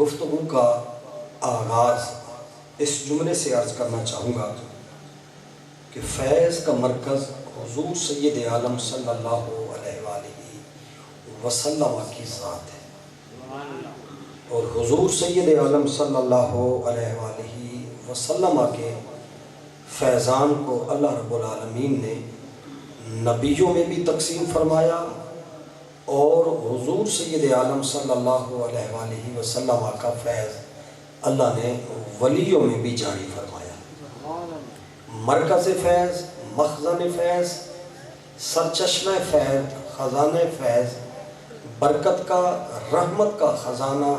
گفتگو کا آغاز اس جملے سے عرض کرنا چاہوں گا کہ فیض کا مرکز حضور سید عالم صلی اللہ علیہ وآلہ وسلم کی ذات ہے، اور حضور سید عالم صلی اللہ علیہ وآلہ وسلم کے فیضان کو اللہ رب العالمین نے نبیوں میں بھی تقسیم فرمایا، اور حضور سید عالم صلی اللہ علیہ وآلہ وسلم کا فیض اللہ نے ولیوں میں بھی جاری فرمایا۔ مرکز فیض، مخزن فیض، سرچشمہ فیض، خزانہ فیض، برکت کا، رحمت کا خزانہ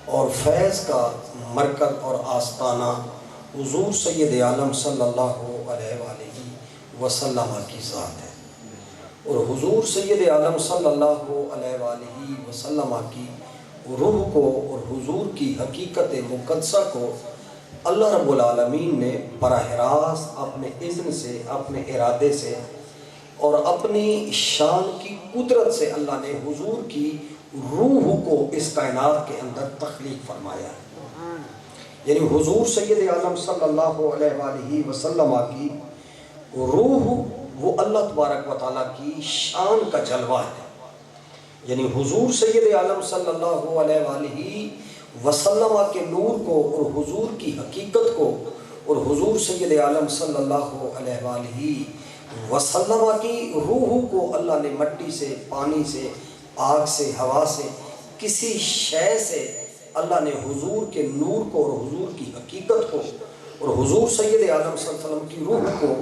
اور فیض کا مرکز اور آستانہ حضور سید عالم صلی اللہ علیہ وآلہ وسلم کی ذات ہے، اور حضور سید عالم صلی اللہ علیہ وآلہ وسلم کی روح کو اور حضور کی حقیقت مقدسہ کو اللہ رب العالمین نے براہ راست اپنے اذن سے، اپنے ارادے سے اور اپنی شان کی قدرت سے اللہ نے حضور کی روح کو اس کائنات کے اندر تخلیق فرمایا ہے۔ یعنی حضور سید عالم صلی اللہ علیہ وآلہ وسلم کی روح وہ اللہ تبارک و تعالیٰ کی شان کا جلوہ ہے۔ یعنی حضور سید عالم صلی اللہ علیہ وآلہ وسلم کے نور کو اور حضور کی حقیقت کو اور حضور سید عالم صلی اللہ علیہ وآلہ وسلم کی روح کو اللہ نے مٹی سے، پانی سے، آگ سے، ہوا سے، کسی شے سے اللہ نے حضور کے نور کو اور حضور کی حقیقت کو اور حضور سید عالم صلی اللہ علیہ وسلم کی روح کو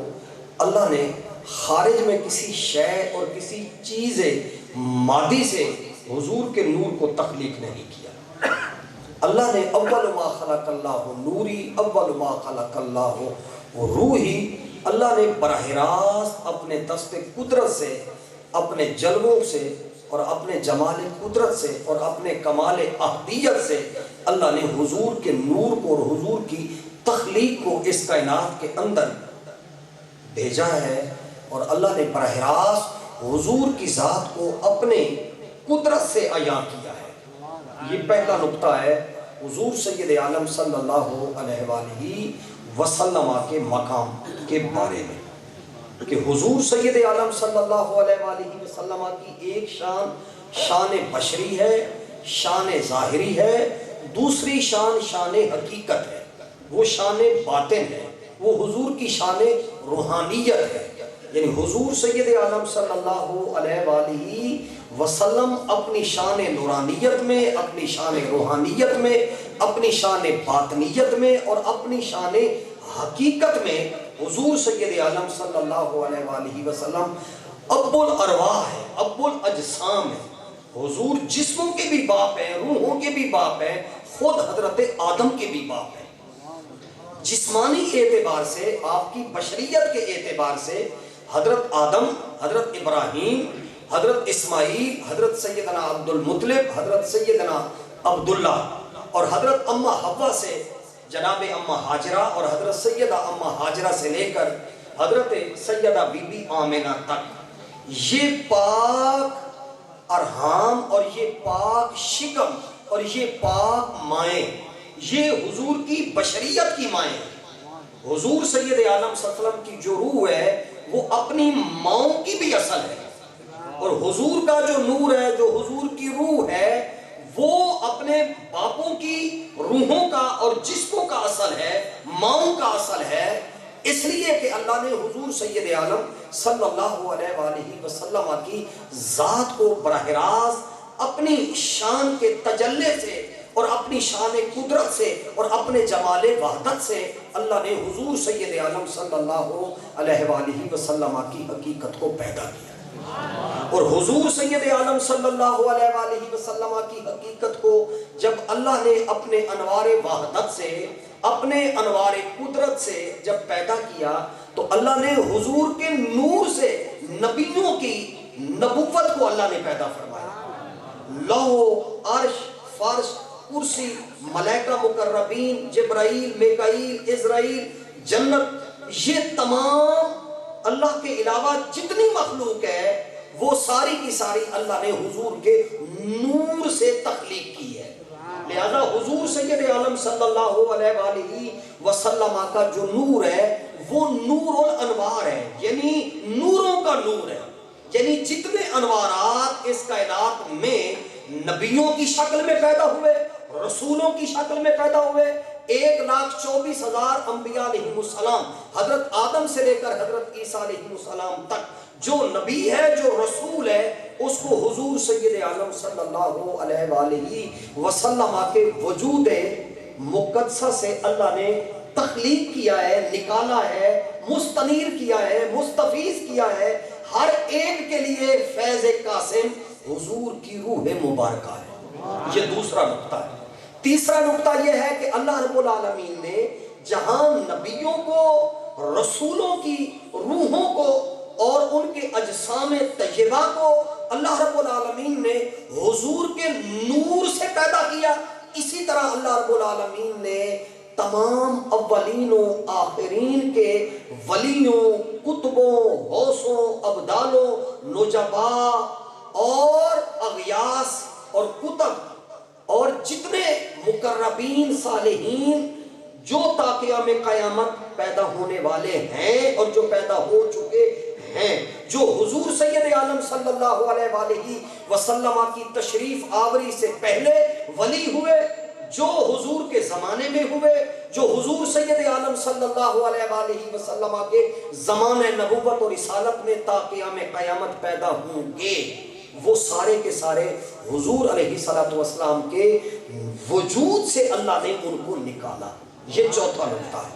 اللہ نے خارج میں کسی شے اور کسی چیز مادی سے حضور کے نور کو تخلیق نہیں کیا۔ اللہ نے اول ما خلق اللہ نوری، اول ما خلق اللہ روحی، اللہ نے براہ راست اپنے دست قدرت سے، اپنے جلووں سے اور اپنے جمال قدرت سے اور اپنے کمال احدیت سے اللہ نے حضور کے نور کو اور حضور کی تخلیق کو اس کائنات کے اندر بھیجا ہے، اور اللہ نے براہ راست حضور کی ذات کو اپنے قدرت سے عیاں کیا ہے۔ یہ پہلا نقطہ ہے حضور سید عالم صلی اللہ علیہ وآلہ وسلم کے مقام کے بارے میں، کہ حضور سید عالم صلی اللہ علیہ وآلہ وسلم کی ایک شان، شان بشری ہے، شان ظاہری ہے، دوسری شان، شان حقیقت ہے، وہ شان باطن ہے، وہ حضور کی شان روحانیت ہے۔ یعنی حضور سید عالم صلی اللہ علیہ وآلہ وسلم اپنی شان نورانیت میں، اپنی شان روحانیت میں، اپنی شان باطنیت میں اور اپنی شان حقیقت میں حضور سید عالم صلی اللہ علیہ وآلہ وسلم اب الارواح ہے، اب الاجسام ہے۔ حضور جسموں کے بھی باپ ہیں، روحوں کے بھی باپ ہیں، خود حضرت آدم کے بھی باپ ہیں۔ جسمانی اعتبار سے، آپ کی بشریت کے اعتبار سے حضرت آدم، حضرت ابراہیم، حضرت اسماعیل، حضرت سیدنا عبد المطلب، حضرت سیدنا عبداللہ اور حضرت اماں حوا سے جناب اماں ہاجرہ اور حضرت سیدہ اماں ہاجرہ سے لے کر حضرت سیدہ بی بی آمنہ تک، یہ پاک ارحام اور یہ پاک شکم اور یہ پاک مائیں، یہ حضور کی بشریت کی مائیں ہیں۔ حضور سید عالم صلی اللہ علیہ وسلم کی جو روح ہے وہ اپنی ماؤں کی بھی اصل ہے، اور حضور کا جو نور ہے، جو حضور کی روح ہے، وہ اپنے باپوں کی روحوں کا اور جسموں کا اصل ہے، ماؤں کا اصل ہے۔ اس لیے کہ اللہ نے حضور سید عالم صلی اللہ علیہ وآلہ وسلم کی ذات کو براہ راست اپنی شان کے تجلے سے اور اپنی شان قدرت سے اور اپنے جمال وحدت سے اللہ نے حضور سید عالم صلی اللہ علیہ وآلہ وسلم کی حقیقت کو پیدا کیا، اور حضور سید عالم صلی اللہ علیہ وآلہ وسلم کی حقیقت کو جب اللہ نے اپنے انوار وحدت سے، اپنے انوار قدرت سے جب پیدا کیا تو اللہ نے حضور کے نور سے نبیوں کی نبوت کو اللہ نے پیدا فرمایا۔ لوح، عرش، فرش، کرسی، ملائکہ مقربین، جبرائیل، میکائیل، عزرائیل، جنت، یہ تمام اللہ کے علاوہ جتنی مخلوق ہے وہ ساری کی ساری اللہ نے حضور کے نور سے تخلیق کی ہے۔ لہذا حضور سید عالم صلی اللہ علیہ وآلہ وسلم کا جو نور ہے وہ نور الانوار ہے، یعنی نوروں کا نور ہے، یعنی جتنے انوارات اس کائنات میں نبیوں کی شکل میں پیدا ہوئے، رسولوں کی شکل میں پیدا ہوئے، 1,24,000 انبیاء علیہ السلام، حضرت آدم سے لے کر حضرت عیسیٰ علیہ السلام تک جو نبی ہے، جو رسول ہے، اس کو حضور سید عالم صلی اللہ علیہ وآلہ وسلم کے وجود مقدسہ سے اللہ نے تخلیق کیا ہے، نکالا ہے، مستنیر کیا ہے، مستفیض کیا ہے، ہر ایک کے لیے فیض قاسم حضور کی روح مبارکہ ہے۔ یہ دوسرا نقطہ ہے۔ تیسرا نقطہ یہ ہے کہ اللہ رب العالمین نے جہاں نبیوں کو، رسولوں کی روحوں کو اور ان کے اجسام طیبہ کو اللہ رب العالمین نے حضور کے نور سے پیدا کیا، اسی طرح اللہ رب العالمین نے تمام اولین و آخرین کے ولیوں، کتبوں، غوثوں، ابدالوں، نجبا اور اغیاس اور کتب اور جتنے مقربین صالحین جو تا قیام قیامت پیدا ہونے والے ہیں اور جو پیدا ہو چکے ہیں، جو حضور سید عالم صلی اللہ علیہ وآلہ وسلم کی تشریف آوری سے پہلے ولی ہوئے، جو حضور کے زمانے میں ہوئے، جو حضور سید عالم صلی اللہ علیہ وآلہ وسلم کے زمانہ نبوت اور رسالت میں تا قیام قیامت پیدا ہوں گے، وہ سارے کے سارے حضور علیہ السلام کے وجود سے اللہ نے ان کو نکالا۔ یہ چوتھا نقطہ ہے۔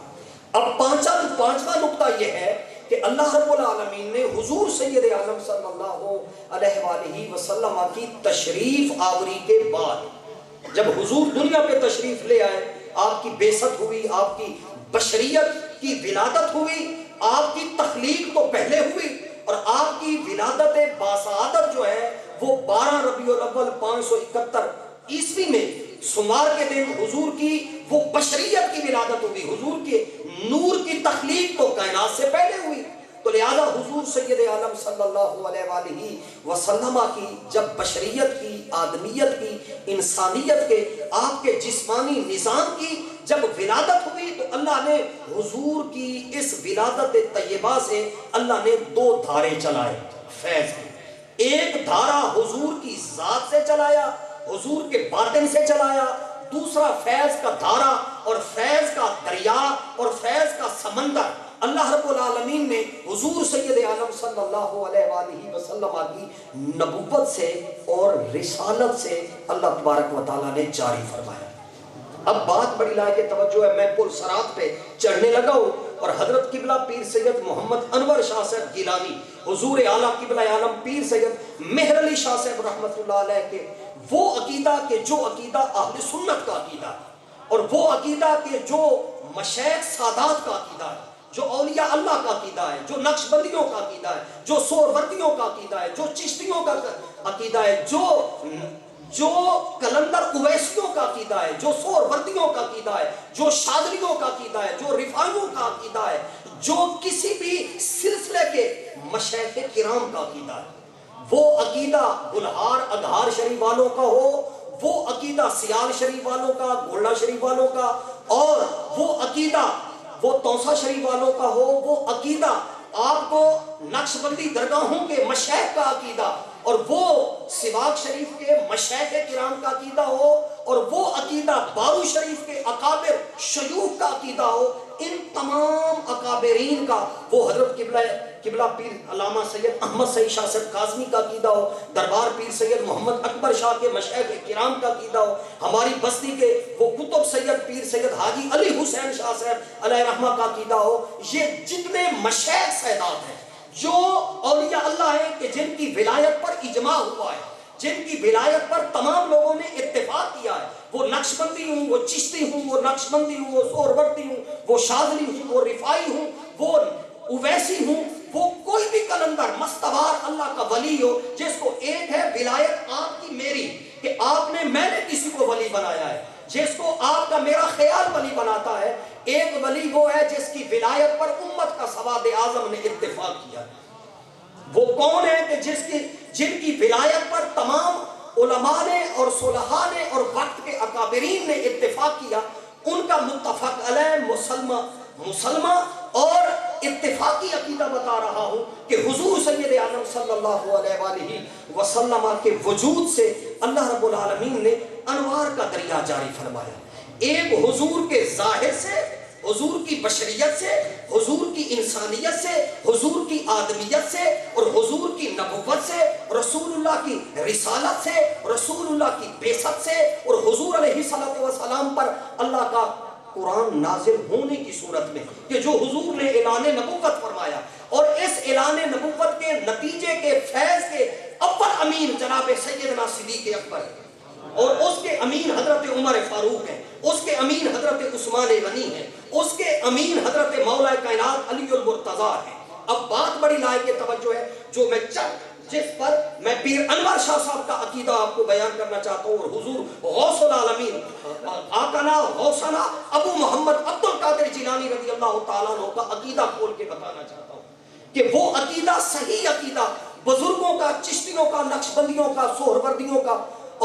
اب پانچواں نقطہ یہ ہے کہ اللہ رب العالمین نے حضور سید عالم صلی اللہ علیہ وآلہ وسلم کی تشریف آوری کے بعد، جب حضور دنیا پہ تشریف لے آئے، آپ کی بعثت ہوئی، آپ کی بشریت کی ولادت ہوئی، آپ کی تخلیق تو پہلے ہوئی اور آپ کی ولادت باسعادت جو ہے وہ 12 ربیع الاول 571 عیسوی میں سمار کے دن حضور کی وہ بشریت کی ولادت ہوئی، حضور کے نور کی تخلیق تو کائنات سے پہلے ہوئی۔ تو لہذا حضور سید عالم صلی اللہ علیہ وآلہ وسلم کی جب بشریت کی، آدمیت کی، انسانیت کے، آپ کے جسمانی نظام کی جب ولادت ہوئی تو اللہ نے حضور کی اس ولادت طیبہ سے اللہ نے 2 دھارے چلائے فیض کی۔ ایک دھارا حضور کی ذات سے چلایا، حضور کے باطن سے چلایا، دوسرا فیض کا دھارا اور فیض کا دریا اور فیض کا سمندر اللہ رب العالمین نے حضور سید عالم صلی اللہ علیہ وآلہ وسلم کی نبوت سے اور رسالت سے اللہ تبارک و تعالیٰ نے جاری فرمایا۔ اب بات بڑی لائق توجہ ہے، میں پل صراط پہ چڑھنے لگا ہوں اور حضرت قبلہ پیر سید محمد انور شاہ صاحب گیلانی، حضور اعلیٰ قبلہ عالم پیر سید مہر علی شاہ صاحب رحمۃ اللہ علیہ کے وہ عقیدہ کہ جو عقیدہ اہل سنت کا عقیدہ اور وہ عقیدہ کہ جو مشائخ سادات کا عقیدہ ہے، جو اولیاء اللہ کا عقیدہ ہے، جو نقش بندیوں کا عقیدہ ہے، جو سہروردیوں کا عقیدہ ہے، جو چشتیوں کا عقیدہ ہے، جو کلندر اویسیوں کا عقیدہ ہے، جو سہروردیوں کا عقیدہ ہے، جو شاذلیوں کا عقیدہ ہے، جو رفاعیوں کا عقیدہ ہے، جو کسی بھی سلسلے کے مشائخ کرام کا عقیدہ ہے، وہ عقیدہ بلہار اگہار شریف والوں کا ہو، وہ عقیدہ سیال شریف والوں کا، گولڈا شریف والوں کا، اور وہ عقیدہ وہ توسا شریف والوں کا ہو، وہ عقیدہ آپ کو نقش بندی درگاہوں کے مشائخ کا عقیدہ اور وہ سواق شریف کے مشائخ کرام کا عقیدہ ہو، اور وہ عقیدہ بارو شریف کے اکابر شیوخ کا عقیدہ ہو، ان تمام اکابرین کا، وہ حضرت قبلہ پیر علامہ سید احمد سعید شاہ صاحب کاظمی کا عقیدہ ہو، دربار پیر سید محمد اکبر شاہ کے مشائخ کرام کا عقیدہ ہو، ہماری بستی کے وہ کتب سید پیر سید حاجی علی حسین شاہ صاحب علیہ رحمہ کا عقیدہ ہو، یہ جتنے مشائخ سادات ہیں جو اولیاء اللہ ہیں کہ جن کی ولایت پر اجماع ہوا ہے، جن کی ولایت پر تمام لوگوں نے اتفاق کیا ہے، وہ نقش بندی ہوں، وہ چشتی ہوں، وہ نقش بندی ہوں، وہ سہروردی ہوں، وہ شاذلی ہوں، وہ رفاعی ہوں، وہ اویسی ہوں، وہ کوئی بھی کلندر مستوار اللہ کا ولی ہو جس کو ایک ہے ولایت آپ کی میری کہ آپ نے میں نے کسی کو ولی بنایا ہے، جس کو آپ کا میرا خیال ولی بناتا ہے، ایک ولی وہ ہے جس کی ولایت پر امت کا سواد اعظم نے اتفاق کیا۔ وہ کون ہے کہ جن کی ولایت پر تمام علماء نے اور صلحاء نے اور وقت کے اکابرین نے اتفاق کیا، ان کا متفق علیہ مسلمہ اور اتفاقی عقیدہ بتا رہا ہوں کہ حضور سید عالم صلی اللہ علیہ وآلہ وسلم کے وجود سے اللہ رب العالمین نے انوار کا دریا جاری فرمایا۔ ایک حضور کے ظاہر سے، حضور کی بشریت سے، حضور کی انسانیت سے، حضور کی آدمیت سے اور حضور کی نبوت سے، رسول اللہ کی رسالت سے، رسول اللہ کی بعثت سے اور حضور علیہ السلام پر اللہ کا قرآن نازل ہونے کی صورت میں کہ جو حضور نے اعلان نبوت فرمایا، اور اس اعلان نبوت کے نتیجے کے فیض کے اول امین جناب سیدنا صدیق اکبر ہے، اور اس کے امین حضرت عمر فاروق ہیں، اس کے امین حضرت عثمان غنی ہیں، اس کے امین حضرت مولا کائنات علی المرتضیٰ ہیں۔ اب بات بڑی لائق توجہ ہے جو میں جس پر میں پیر انور شاہ صاحب کا عقیدہ آپ کو بیان کرنا چاہتا ہوں، اور حضور غوث العالمین آقانا غوثنا ابو محمد عبد القادر جیلانی رضی اللہ تعالیٰ عنہ کا عقیدہ کھول کے بتانا چاہتا ہوں کہ وہ عقیدہ صحیح عقیدہ بزرگوں کا، چشتیوں کا، نقشبندیوں کا، سہروردیوں کا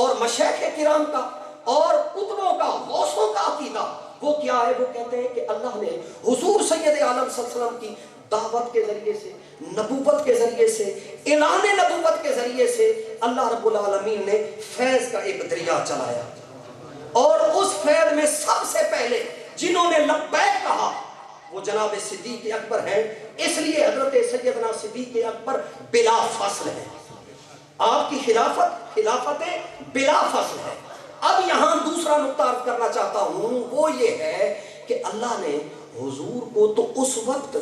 اور مشائخ کرام کا اور قطبوں کا، غوثوں کا عقیدہ وہ کیا ہے؟ وہ کہتے ہیں کہ اللہ نے حضور سید عالم صلی اللہ علیہ وسلم کی دعوت کے ذریعے سے، نبوت کے ذریعے سے، اعلان نبوت کے ذریعے سے اللہ رب العالمین نے فیض کا ایک دریا چلایا، اور اس فیض میں سب سے پہلے جنہوں نے لبیک کہا وہ جناب صدیق اکبر ہیں۔ اس لیے حضرت سیدنا صدیق اکبر بلا فصل ہے، آپ کی خلافت بلا فصل ہے۔ اب یہاں دوسرا نقطہ عرض کرنا چاہتا ہوں، وہ یہ ہے کہ اللہ نے حضور کو تو اس وقت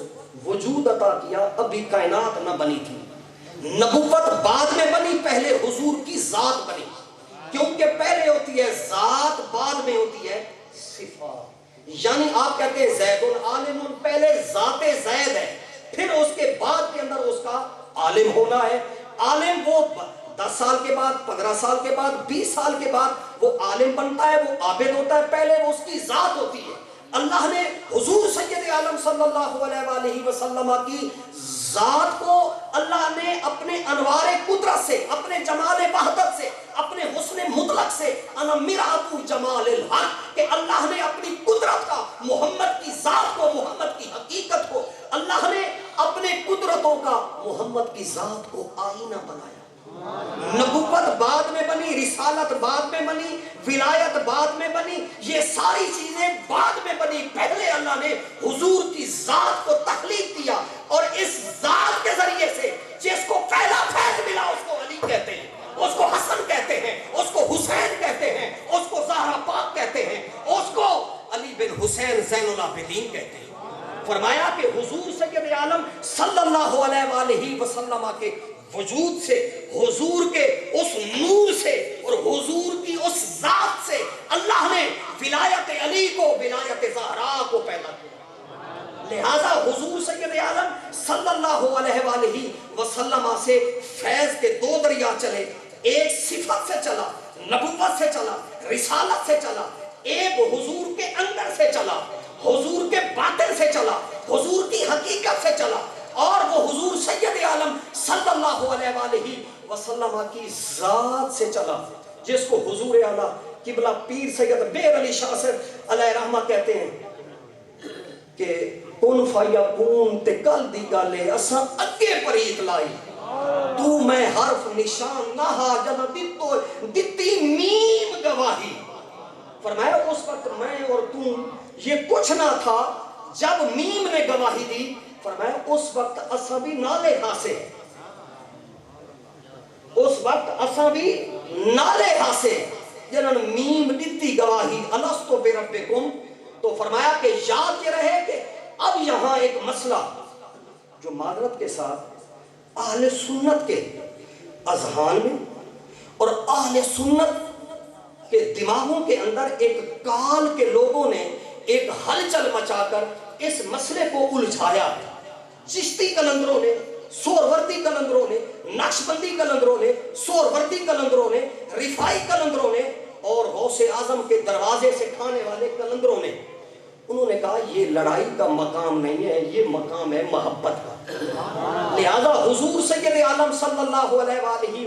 وجود عطا کیا ابھی کائنات نہ بنی تھی، نبوت بعد میں بنی، پہلے حضور کی ذات بنی، کیونکہ پہلے ہوتی ہے ذات، بعد میں ہوتی ہے صفات۔ یعنی آپ کہتے ہیں زید العالم، پہلے ذات زید ہے، پھر اس کے بعد کے اندر اس کا عالم ہونا ہے۔ عالم وہ 10 سال کے بعد، 15 سال کے بعد، 20 سال کے بعد وہ عالم بنتا ہے، وہ عابد ہوتا ہے، پہلے وہ اس کی ذات ہوتی ہے۔ اللہ نے حضور سید عالم صلی اللہ علیہ وآلہ وسلم کی ذات کو اللہ نے اپنے انوار قدرت سے، اپنے جمال وحدت سے، اپنے حسن مطلق سے، انا مرآت جمال الحق، کہ اللہ نے اپنی قدرت کا، محمد کی ذات کو، محمد کی حقیقت کو، اللہ نے اپنے قدرتوں کا محمد کی ذات کو آئینہ بنایا۔ نبوت بعد میں بنی، رسالت بعد میں بنی، ولایت بعد میں بنی، یہ ساری چیزیں بعد میں بنی۔ پہلے اللہ نے حضور کی ذات کو تخلیق کیا، اور اس ذات کے ذریعے سے جس کو پہلا فیض ملا اس کو علی کہتے ہیں، اس کو حسن کہتے ہیں، اس کو حسین کہتے ہیں، اس کو زہرا پاک کہتے ہیں، اس کو علی بن حسین زین العابدین کہتے ہیں۔ فرمایا کہ حضور سید عالم صلی اللہ علیہ وآلہ وسلم کے وجود سے، حضور کے اس نور سے اور حضور کی اس ذات سے اللہ نے ولایت علی کو، ولایت زہرا کو پیدا کیا۔ لہذا حضور سید عالم صلی اللہ علیہ وآلہ وسلم سے فیض کے 2 دریا چلے، ایک صفت سے چلا، نبوت سے چلا، رسالت سے چلا، ایک حضور کے اندر سے چلا، حضور کے باطن سے چلا، حضور کی حقیقت سے چلا، اور وہ حضور سید عالم صلی اللہ علیہ وآلہ وسلم کی ذات سے چلا، جس کو حضور اعلیٰ قبلہ پیر سید بیر علی شاہ صاحب علیہ رحمہ کہتے ہیں کہ کن فیکون تے کل دی گالے اساں اگے پریت لائی، تو میں حرف نشان نہا جب دتی میم گواہی۔ فرمایا اس وقت میں اور تم یہ کچھ نہ تھا جب میم نے گواہی دی۔ فرمایا اس وقت اساں بھی نالے ہاسے، اس وقت اساں بھی نالے ہاسے جنہاں میم دیتی گواہی الستو بربکم۔ تو فرمایا کہ یاد یہ رہے کہ اب یہاں ایک مسئلہ جو معذرت کے ساتھ اہل سنت کے اذہان میں اور اہل سنت کے دماغوں کے اندر ایک کال کے لوگوں نے ایک ہلچل مچا کر اس مسئلے کو الجھایا۔ چشتی کلندروں نے، سہروردی کلندروں نے، نقشبندی کلندروں نے، سہروردی کلندروں نے، رفائی کلندروں نے اور غوث اعظم کے دروازے سے کھانے والے کلندروں نے، انہوں نے کہا یہ لڑائی کا مقام نہیں ہے، یہ مقام ہے محبت کا۔ لہذا حضور سید عالم صلی اللہ علیہ وآلہ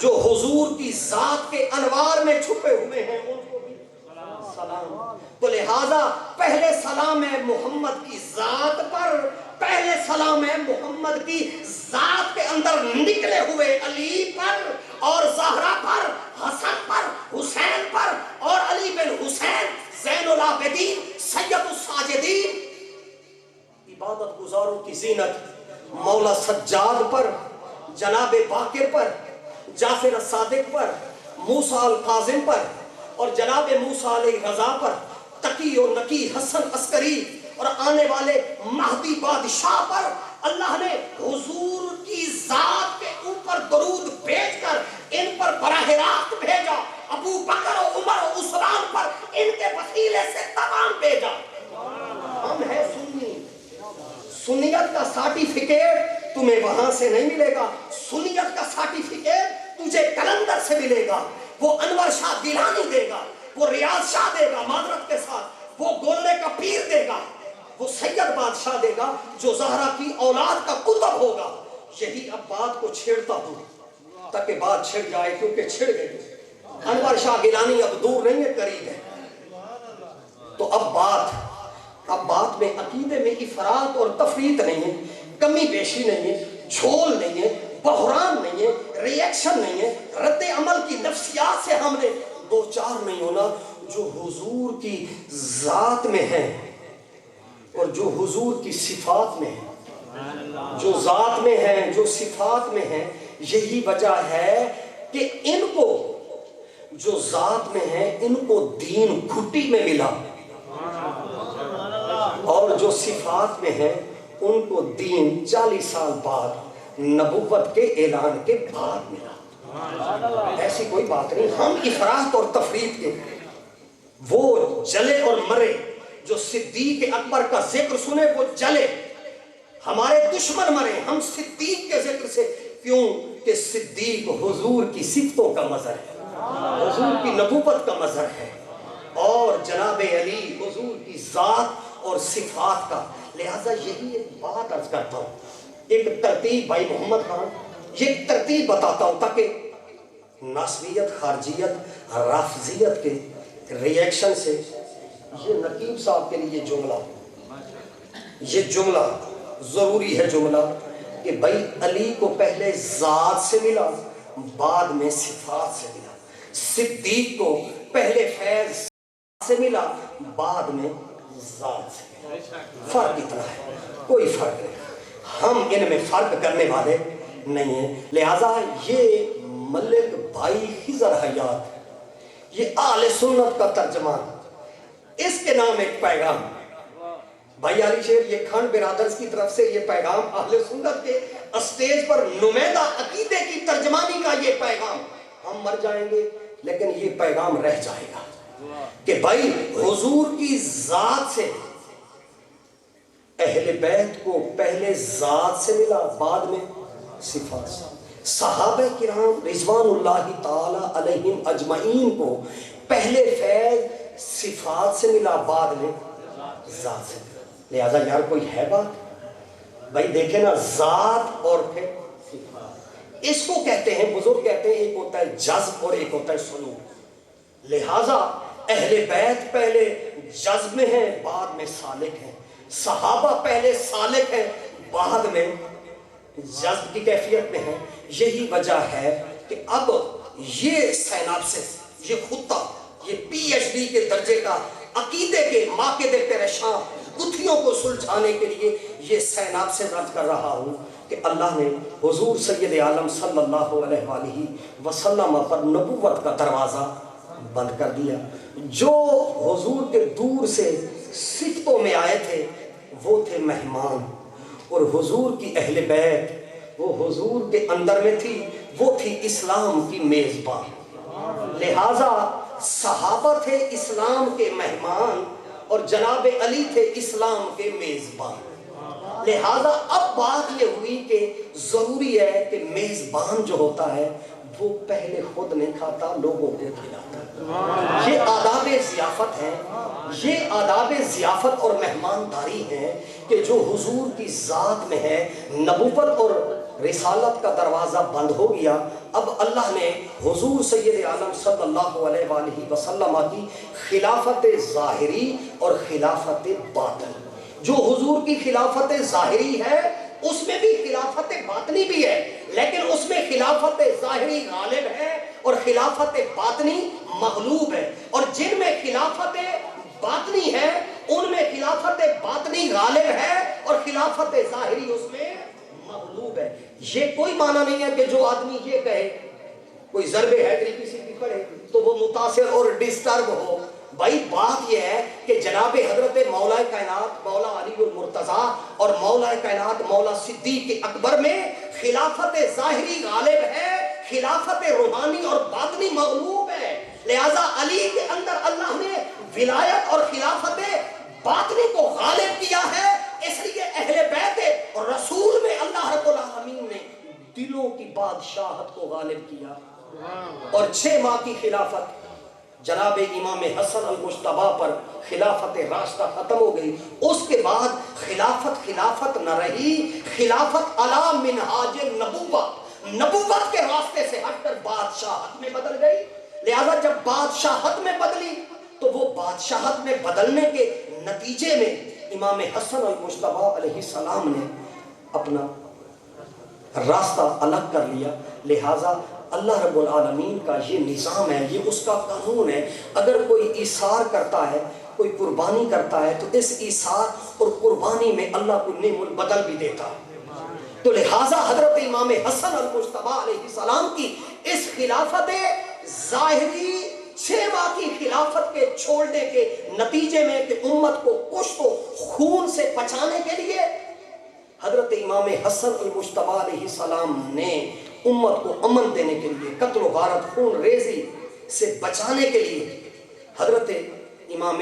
جو حضور کی ذات کے انوار میں چھپے ہوئے ہیں ان کو بھی سلام۔ تو لہذا پہلے سلام ہے محمد کی ذات پر، پہلے سلام ہے محمد کی ذات کے اندر نکلے ہوئے علی پر اور زہرا پر، حسن پر، حسین پر، اور علی بن حسین زین العابدین سید الساجدین عبادت گزاروں کی زینت مولا سجاد پر، جناب باقر پر، جعفر الصادق پر، موسیٰ الکاظم پر، اور جناب موسیٰ علیہ رضا پر، تقی و نقی حسن عسکری اور آنے والے مہدی بادشاہ پر اللہ نے حضور کی ذات کے اوپر درود بھیج کر ان پر براہ راست بھیجا، ابو بکر و عمر و عثمان پر ان کے وسیلے سے تمام بھیجا۔ ہم ہیں سنی، سنیت کا سرٹیفکیٹ تمہیں وہاں سے نہیں ملے گا، سنیت کا سرٹیفکیٹ تجھے کلندر سے ملے گا، وہ انور شاہ گیلانی دے گا، وہ ریاض شاہ دے گا معذرت کے ساتھ، وہ گولنے کا پیر دے گا، وہ سید بادشاہ دے گا جو زہرا کی اولاد کا قطب ہوگا۔ یہی اب بات کو چھیڑتا ہوں تاکہ بات چھڑ جائے، کیونکہ چھڑ گئی۔ انور شاہ گیلانی اب دور نہیں ہے، قریب ہے۔ تو اب بات میں عقیدے میں افراط اور تفریط نہیں ہے، کمی بیشی نہیں ہے، جھول نہیں ہے، بحران نہیں ہے، ری ایکشن نہیں ہے، رد عمل کی نفسیات سے ہم نے دو چار نہیں ہونا۔ جو حضور کی ذات میں ہے اور جو حضور کی صفات میں ہے، جو ذات میں ہے جو صفات میں ہے، یہی وجہ ہے کہ ان کو جو ذات میں ہے ان کو دین گھٹی میں ملا، اور جو صفات میں ہے ان کو دین 40 سال بعد نبوت کے اعلان کے بعد ملا۔ ایسی کوئی بات نہیں، ہم افراط اور تفریط کے وہ جلے اور مرے، جو صدیق اکبر کا ذکر سنے وہ جلے، ہمارے دشمن مرے، ہم صدیق کے ذکر سے، کیوں کہ صدیق حضور کی صفتوں کا مظہر ہے، حضور کی نبوت کا مظہر ہے، اور جناب علی حضور کی ذات اور صفات کا۔ لہذا یہی ایک بات عرض کرتا ہوں، ایک ترتیب بھائی محمد خان، یہ ایک ترتیب بتاتا ہوں تاکہ ناصبیت، خارجیت، رافضیت کے ری ایکشن سے یہ نقیب صاحب کے لیے یہ جملہ ضروری ہے جملہ کہ بھائی علی کو پہلے ذات سے ملا بعد میں صفات سے ملا، صدیق کو پہلے فیض سے ملا بعد میں ذات سے ملا۔ فرق اتنا ہے، کوئی فرق نہیں، ہم ان میں فرق کرنے والے نہیں ہیں۔ لہذا یہ ملک بھائی خضر حیات، یہ اہل سنت کا ترجمان، اس کے نام ایک پیغام بھائی علی شیر، یہ کھنڈ برادرز کی طرف سے یہ پیغام اہل سنت کے اسٹیج پر نمائندہ عقیدے کی ترجمانی کا یہ پیغام، ہم مر جائیں گے لیکن یہ پیغام رہ جائے گا کہ بھائی حضور کی ذات سے، اہل بیت کو پہلے ذات سے ملا بعد میں صفات سے، صحابہ کرام رضوان اللہ تعالی علیہم اجمعین کو پہلے فیض صفات سے ملا بعد میں ذات سے ملا۔ لہذا یار کوئی ہے بات، بھائی دیکھیں نا، ذات اور پھر صفات، اس کو کہتے ہیں بزرگ کہتے ہیں ایک ہوتا ہے جذب اور ایک ہوتا ہے سلوک۔ لہذا اہل بیت پہلے جذب میں ہیں بعد میں سالک ہیں، صحابہ پہلے سالک ہیں بعد میں جذب کی کیفیت میں ہیں۔ یہی وجہ ہے کہ اب یہ سیناپسس، یہ خطہ، یہ پی ایچ ڈی کے درجے کا عقیدے کے ماقد پریشان گتھیوں کو سلجھانے کے لیے یہ سیناپسس عرض کر رہا ہوں کہ اللہ نے حضور سید عالم صلی اللہ علیہ وآلہ وسلم پر نبوت کا دروازہ بند کر دیا۔ جو حضور کے دور سے صفتوں میں آئے تھے وہ تھے مہمان، اور حضور کی اہل بیت وہ حضور کے اندر میں تھی، وہ تھی اسلام کی میزبان۔ لہٰذا صحابہ تھے اسلام کے مہمان اور جناب علی تھے اسلام کے میزبان۔ لہٰذا اب بات یہ ہوئی کہ ضروری ہے کہ میزبان جو ہوتا ہے وہ پہلے خود نہیں کھاتا، لوگوں کو کھلاتا۔ یہ آداب ضیافت ہیں، یہ آداب ضیافت اور مہمانداری ہیں کہ جو حضور کی ذات میں ہے۔ نبوت اور رسالت کا دروازہ بند ہو گیا، اب اللہ نے حضور سید عالم صلی اللہ علیہ وآلہ وسلم کی خلافت ظاہری اور خلافت باطنی، جو حضور کی خلافت ظاہری ہے اس میں بھی خلافت باطنی بھی ہے، لیکن اس میں خلافت ظاہری غالب ہے اور خلافت باطنی مغلوب ہے، اور جن میں خلافت باطنی ہے ان میں خلافت باطنی غالب ہے اور خلافت ظاہری اس میں مغلوب ہے۔ یہ کوئی معنی نہیں ہے کہ جو آدمی یہ کہے، کوئی ضرب حیدری کسی کی پڑھے تو وہ متاثر اور ڈسٹرب ہو۔ بھائی بات یہ ہے کہ جناب حضرت مولا کائنات مولا علی المرتضیٰ اور مولا کائنات مولا صدیق اکبر میں خلافت ظاہری غالب ہے، خلافت روحانی اور باطنی مغلوب ہے، لہذا علی کے اندر اللہ نے ولایت اور خلافت باطنی کو غالب کیا ہے، اس لیے اہل بیت اور رسول میں اللہ رب العالمین نے دلوں کی بادشاہت کو غالب کیا، اور 6 ماہ کی خلافت جناب امام حسن المجتبیٰ پر خلافت راستہ ختم ہو گئی۔ اس کے بعد خلافت نہ رہی، خلافت علی منہاج النبوت، نبوت کے راستے سے ہٹ کر بادشاہت میں بدل گئی۔ لہذا جب بادشاہت میں بدلی تو وہ بادشاہت میں بدلنے کے نتیجے میں امام حسن المجتبیٰ علیہ السلام نے اپنا راستہ الگ کر لیا۔ لہٰذا اللہ رب العالمین کا یہ نظام ہے، یہ اس کا قانون ہے، اگر کوئی ایثار کرتا ہے، کوئی قربانی کرتا ہے تو اس ایثار اور قربانی میں اللہ کو نعم البدل بھی دیتا ہے۔ تو لہٰذا حضرت امام حسن المجتبیٰ علیہ السلام کی اس خلافت ظاہری 6 ماہ کی خلافت کے چھوڑنے کے نتیجے میں کہ امت کو کشت و خون سے بچانے کے لیے حضرت امام حسن المجتبیٰ علیہ السلام نے امت کو امن دینے کے لیے، قتل و غارت خون ریزی سے بچانے کے لیے حضرت امام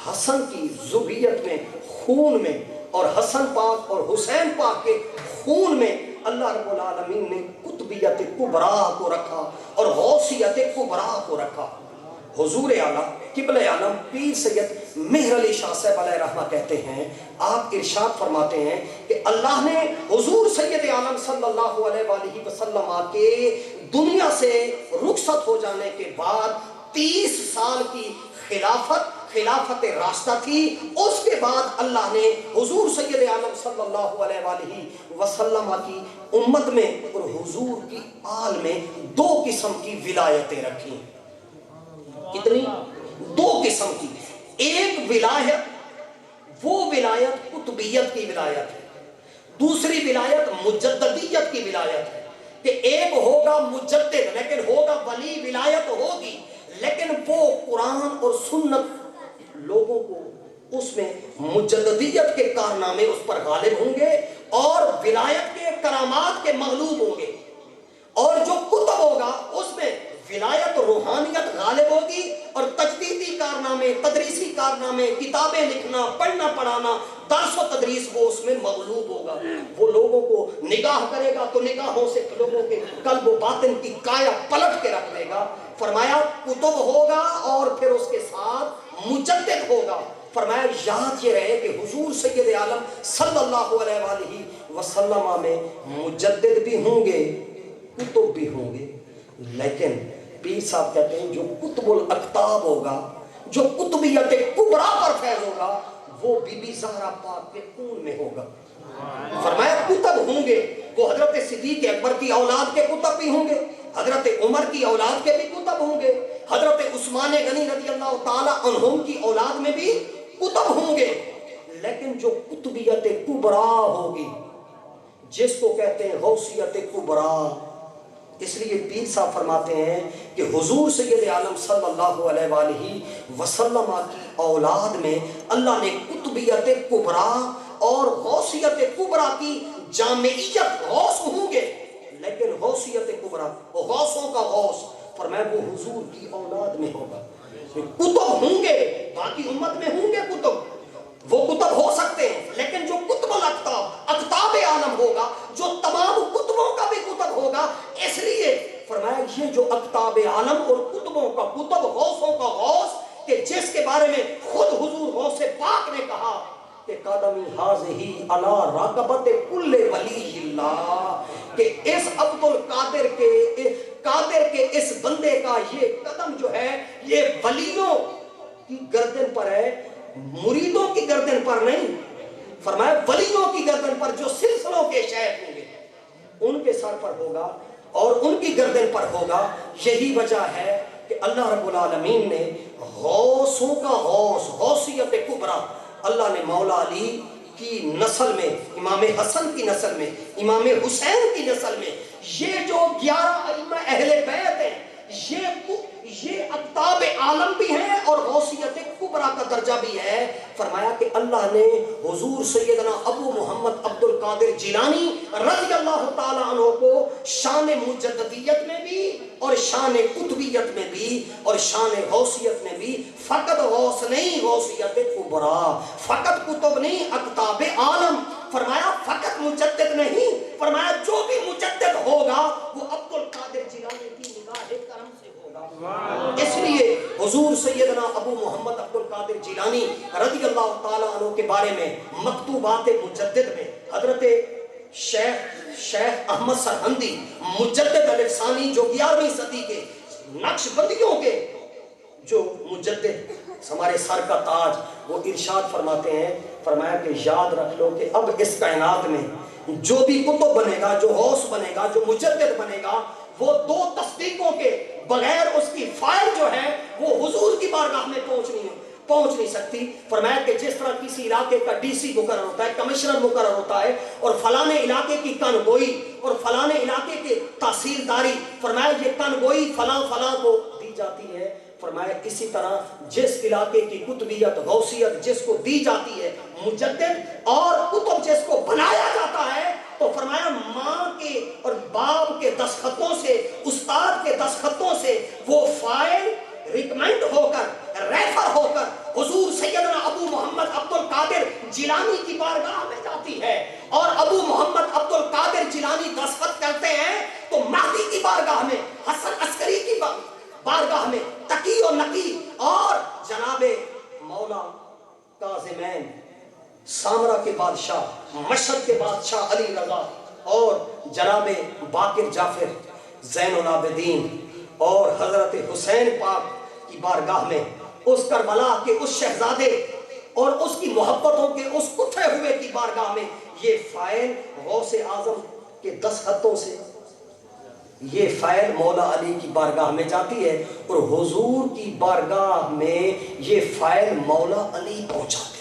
حسن کی ذریت میں، خون میں، اور حسن پاک اور حسین پاک کے خون میں اللہ رب العالمین نے قطبیت کبریٰ کو رکھا اور غوثیت کبریٰ کو رکھا۔ حضور اعلیٰ قبلہ عالم پیر سید مہر علی شاہ صاحب علیہ رحمہ کہتے ہیں، آپ ارشاد فرماتے ہیں کہ اللہ نے حضور سید عالم صلی اللہ علیہ وآلہ وسلم کے دنیا سے رخصت ہو جانے کے بعد 30 سال کی خلافت راستہ تھی، اس کے بعد اللہ نے حضور سید عالم صلی اللہ علیہ وآلہ وسلم کی امت میں اور حضور کی آل میں 2 قسم کی ولایتیں رکھی۔ کتنی؟ 2 قسم کی۔ ایک ولایت وہ ولایت قطبیت کی ولایت ہے، دوسری ولایت مجددیت کی ولایت ہے، کہ ایک ہوگا مجدد لیکن ہوگا ولی، ولایت ہوگی لیکن وہ قرآن اور سنت لوگوں کو اس میں مجددیت کے کارنامے اس پر غالب ہوں گے اور ولایت کے کرامات کے مغلوب ہوں گے، اور جو کتب ہوگا اس میں ولایت روحانیت غالب ہوگی اور تجدیدی کارنامے، تدریسی کارنامے، کتابیں لکھنا، پڑھنا پڑھانا، درس و تدریس وہ اس میں مغلوب ہوگا۔ وہ لوگوں کو نگاہ کرے گا تو نگاہوں سے لوگوں کے قلب و باطن کی کایا پلٹ کے رکھ دے گا۔ فرمایا کتب ہوگا اور پھر اس کے ساتھ مجدد ہوگا۔ فرمایا یاد یہ رہے کہ حضور سید عالم صلی اللہ علیہ وآلہ وسلم میں مجدد بھی ہوں گے، کتب بھی ہوں گے، لیکن پیر صاحب کہتے ہیں جو قطب الاقطاب ہوگا، جو قطبیت کبریٰ پر فیض ہوگا، وہ بی بی زہرا پاک کے خون میں ہوگا۔ فرمایا کتب ہوں گے، وہ حضرت صدیق اکبر کی اولاد کے کتب بھی ہوں گے، حضرت عمر کی اولاد کے بھی کتب ہوں گے، حضرت عثمان غنی رضی اللہ تعالی عنہم کی اولاد میں بھی کتب ہوں گے، لیکن جو قطبیت کبریٰ ہوگی، جس کو کہتے ہیں غوثیت کبریٰ، اس لیے پیر صاحب فرماتے ہیں کہ حضور سید عالم صلی اللہ علیہ وآلہ وسلم کی اولاد میں اللہ نے قطبیت کبریٰ اور غوثیت کبریٰ کی جامعیت، غوث ہوں گے لیکن غوثیت کبریٰ، غوثوں کا غوث، فرمایا وہ حضور کی اولاد میں ہوگا۔ کتب ہوں گے، باقی امت میں ہوں گے کتب، وہ کتب ہو سکتے ہیں، لیکن جو کتب الاقطاب، اقطاب عالم ہوگا، جو تمام کتبوں کا بھی کتب ہوگا، اس لیے فرمایا جو اقطاب عالم اور قطبوں کا قطب، غوثوں کا غوث، کہ جس کے بارے میں خود حضور غوث پاک نے کہا کہ قدمی حاضہی علی راقبت کل ولی اللہ، کہ اس عبد القادر کے اس بندے کا یہ قدم جو ہے یہ ولیوں کی گردن پر ہے، مریدوں کی گردن پر نہیں، فرمایا ولیوں کی گردن پر، جو سلسلوں کے شیخ ہوں گے ان کے سر پر ہوگا اور ان کی گردن پر ہوگا۔ یہی وجہ ہے کہ اللہ رب العالمین نے غوثوں کا غوث، غوثیت کبریٰ اللہ نے مولا علی کی نسل میں، امام حسن کی نسل میں، امام حسین کی نسل میں، یہ جو 11 ائمہ اہل بیت ہیں، یہ اقطاب عالم بھی ہیں اور غوثیت کبریٰ کا درجہ بھی ہے۔ فرمایا کہ اللہ نے حضور سیدنا ابو محمد عبد القادر جیلانی رضی اللہ تعالیٰ عنہ کو شان مجددیت میں بھی اور شان قطبیت میں بھی اور شان غوثیت میں بھی، فقط غوث نہیں، غوثیت کبریٰ، فقط قطب نہیں، اقطاب عالم، فرمایا فقط مجدد نہیں، فرمایا جو بھی مجدد ہوگا وہ عبد القادر جیلانی کی نگاہ کرم سے ہوگا۔ اس لیے حضور سیدنا ابو محمد عبد القادر جیلانی رضی اللہ تعالیٰ عنہ کے بارے میں مکتوبات مجدد میں حضرت شیخ احمد سرہندی مجدد الف ثانی جو 11ویں صدی کے نقش بندیوں کے جو مجدد ہمارے سر کا تاج، وہ ارشاد فرماتے ہیں، فرمایا کہ یاد رکھ لو کہ اب اس کائنات میں جو بھی کتب بنے گا، جو غوث بنے گا، جو مجدد بنے گا، وہ 2 تصدیقوں کے بغیر اس کی فائل جو ہے وہ حضور کی بارگاہ میں پہنچ نہیں سکتی۔ فرمایا کہ جس طرح کسی علاقے کا ڈی سی مقرر ہوتا ہے، کمشنر مقرر ہوتا ہے، اور فلانے علاقے کی کنگوئی اور فلانے علاقے کے تحصیلداری، فرمایا یہ کنگوئی فلاں کو دی جاتی ہے، فرمایا اسی طرح جس علاقے کی قطبیت، غوثیت جس کو دی جاتی ہے، مجدد اور قطب جس کو بنایا جاتا ہے، تو فرمایا ماں کے اور باپ کے دستخطوں سے، استاد کے دستخطوں سے وہ فائل ریکمنڈ ہو کر، ریفر ہو کر حضور سیدنا ابو محمد عبد القادر جیلانی کی بارگاہ میں جاتی ہے، اور ابو محمد عبد القادر جیلانی دستخط کرتے ہیں تو مہدی کی بارگاہ میں، حسن عسکری کی بارگاہ میں، تقی و نقی اور جناب مولا کاظمین، سامرا کے بادشاہ، مشہد کے بادشاہ علی رضا، اور جناب باقر جعفر زین العابدین اور حضرت حسین پاک کی بارگاہ میں، اس کربلا کے اس شہزادے اور اس کی محبتوں کے اس کٹھے ہوئے کی بارگاہ میں یہ فائل غوث اعظم کے دستخطوں سے یہ فائل مولا علی کی بارگاہ میں جاتی ہے، اور حضور کی بارگاہ میں یہ فائل مولا علی پہنچاتے